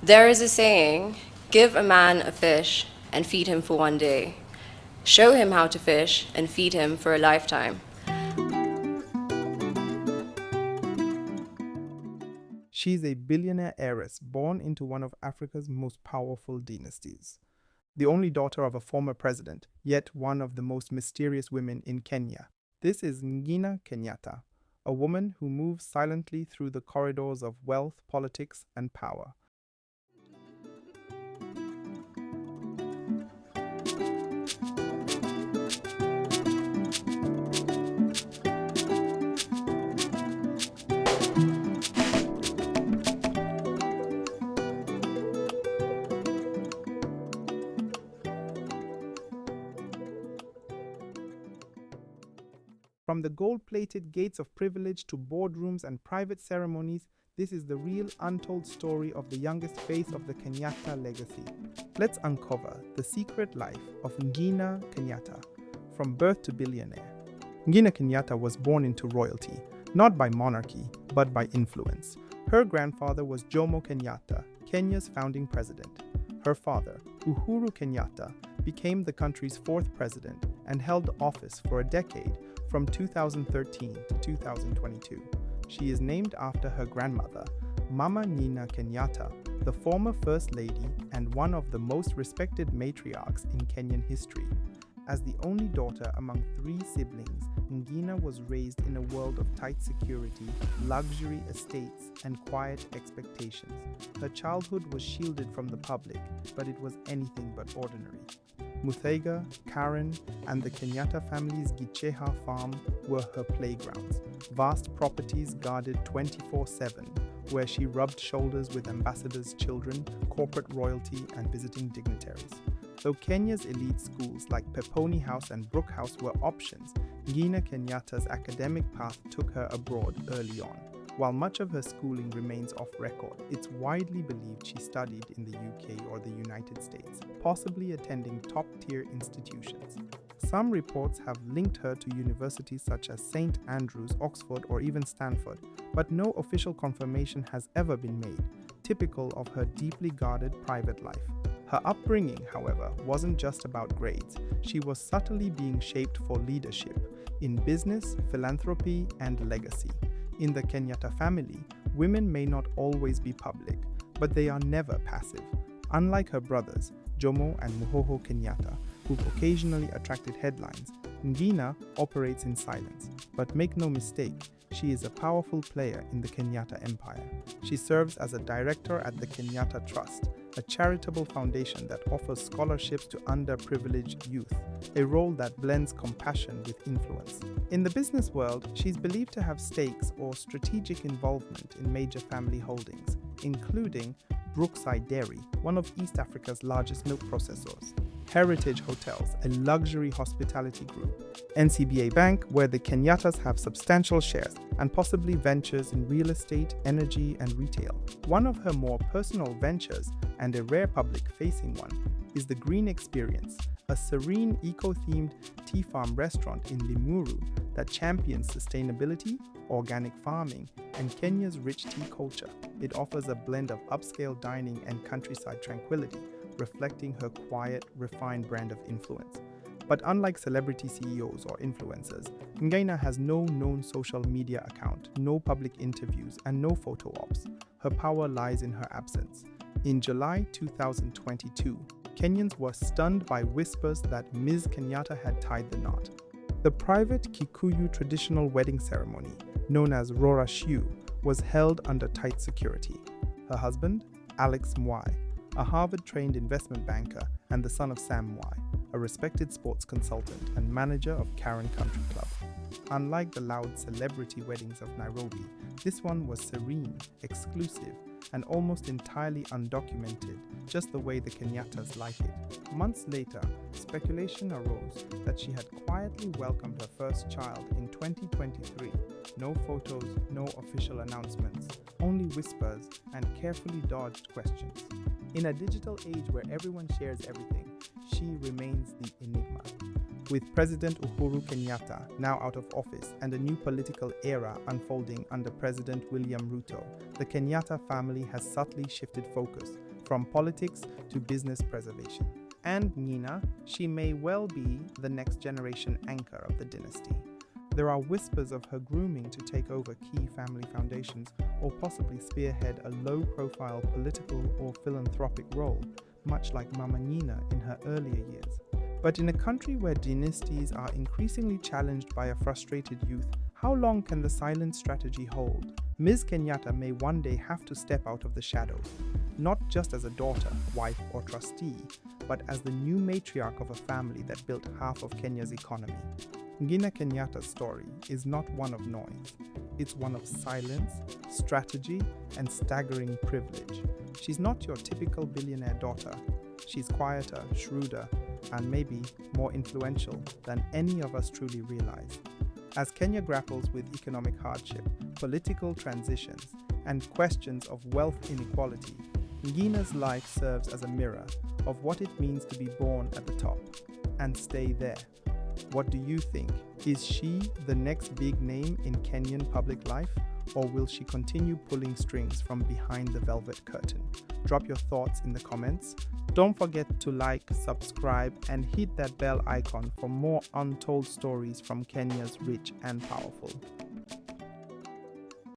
There is a saying, give a man a fish and feed him for one day. Show him how to fish and feed him for a lifetime. She's a billionaire heiress born into one of Africa's most powerful dynasties. The only daughter of a former president, yet one of the most mysterious women in Kenya. This is Ngina Kenyatta, a woman who moves silently through the corridors of wealth, politics, and power. From the gold-plated gates of privilege to boardrooms and private ceremonies, this is the real untold story of the youngest face of the Kenyatta legacy. Let's uncover the secret life of Ngina Kenyatta, from birth to billionaire. Ngina Kenyatta was born into royalty, not by monarchy, but by influence. Her grandfather was Jomo Kenyatta, Kenya's founding president. Her father, Uhuru Kenyatta, became the country's fourth president and held office for a decade, from 2013 to 2022. She is named after her grandmother, Mama Ngina Kenyatta, the former First Lady and one of the most respected matriarchs in Kenyan history. As the only daughter among three siblings, Ngina was raised in a world of tight security, luxury estates, and quiet expectations. Her childhood was shielded from the public, but it was anything but ordinary. Muthaiga, Karen, and the Kenyatta family's Gicheha farm were her playgrounds, vast properties guarded 24/7, where she rubbed shoulders with ambassadors' children, corporate royalty, and visiting dignitaries. Though Kenya's elite schools like Peponi House and Brook House were options, Ngina Kenyatta's academic path took her abroad early on. While much of her schooling remains off record, it's widely believed she studied in the UK or the United States, possibly attending top-tier institutions. Some reports have linked her to universities such as St. Andrews, Oxford, or even Stanford, but no official confirmation has ever been made, typical of her deeply guarded private life. Her upbringing, however, wasn't just about grades. She was subtly being shaped for leadership in business, philanthropy, and legacy. In the Kenyatta family, women may not always be public, but they are never passive. Unlike her brothers, Jomo and Muhoho Kenyatta, who've occasionally attracted headlines, Ngina operates in silence. But make no mistake, she is a powerful player in the Kenyatta empire. She serves as a director at the Kenyatta Trust, a charitable foundation that offers scholarships to underprivileged youth, a role that blends compassion with influence. In the business world, she's believed to have stakes or strategic involvement in major family holdings, including Brookside Dairy, one of East Africa's largest milk processors, Heritage Hotels, a luxury hospitality group, NCBA Bank, where the Kenyattas have substantial shares, and possibly ventures in real estate, energy, and retail. One of her more personal ventures, and a rare public-facing one, is the Green Experience, a serene eco-themed tea farm restaurant in Limuru that champions sustainability, organic farming, and Kenya's rich tea culture. It offers a blend of upscale dining and countryside tranquility, reflecting her quiet, refined brand of influence. But unlike celebrity CEOs or influencers, Ngina has no known social media account, no public interviews, and no photo ops. Her power lies in her absence. In July 2022, Kenyans were stunned by whispers that Ms. Kenyatta had tied the knot. The private Kikuyu traditional wedding ceremony, known as Rora Shiu, was held under tight security. Her husband, Alex Mwai, a Harvard-trained investment banker and the son of Sam Mwai, a respected sports consultant and manager of Karen Country Club. Unlike the loud celebrity weddings of Nairobi, this one was serene, exclusive, and almost entirely undocumented, just the way the Kenyattas like it. Months later, speculation arose that she had quietly welcomed her first child in 2023. No photos, no official announcements, only whispers and carefully dodged questions. In a digital age where everyone shares everything, she remains the enigma. With President Uhuru Kenyatta now out of office and a new political era unfolding under President William Ruto, the Kenyatta family has subtly shifted focus from politics to business preservation. And Ngina, she may well be the next generation anchor of the dynasty. There are whispers of her grooming to take over key family foundations or possibly spearhead a low-profile political or philanthropic role, much like Mama Ngina in her earlier years. But in a country where dynasties are increasingly challenged by a frustrated youth, how long can the silent strategy hold? Ms. Kenyatta may one day have to step out of the shadows, not just as a daughter, wife, or trustee, but as the new matriarch of a family that built half of Kenya's economy. Ngina Kenyatta's story is not one of noise. It's one of silence, strategy, and staggering privilege. She's not your typical billionaire daughter. She's quieter, shrewder, and maybe more influential than any of us truly realize. As Kenya grapples with economic hardship, political transitions, and questions of wealth inequality, Ngina's life serves as a mirror of what it means to be born at the top and stay there. What do you think? Is she the next big name in Kenyan public life, or will she continue pulling strings from behind the velvet curtain? Drop your thoughts in the comments. Don't forget to like, subscribe, and hit that bell icon for more untold stories from Kenya's rich and powerful.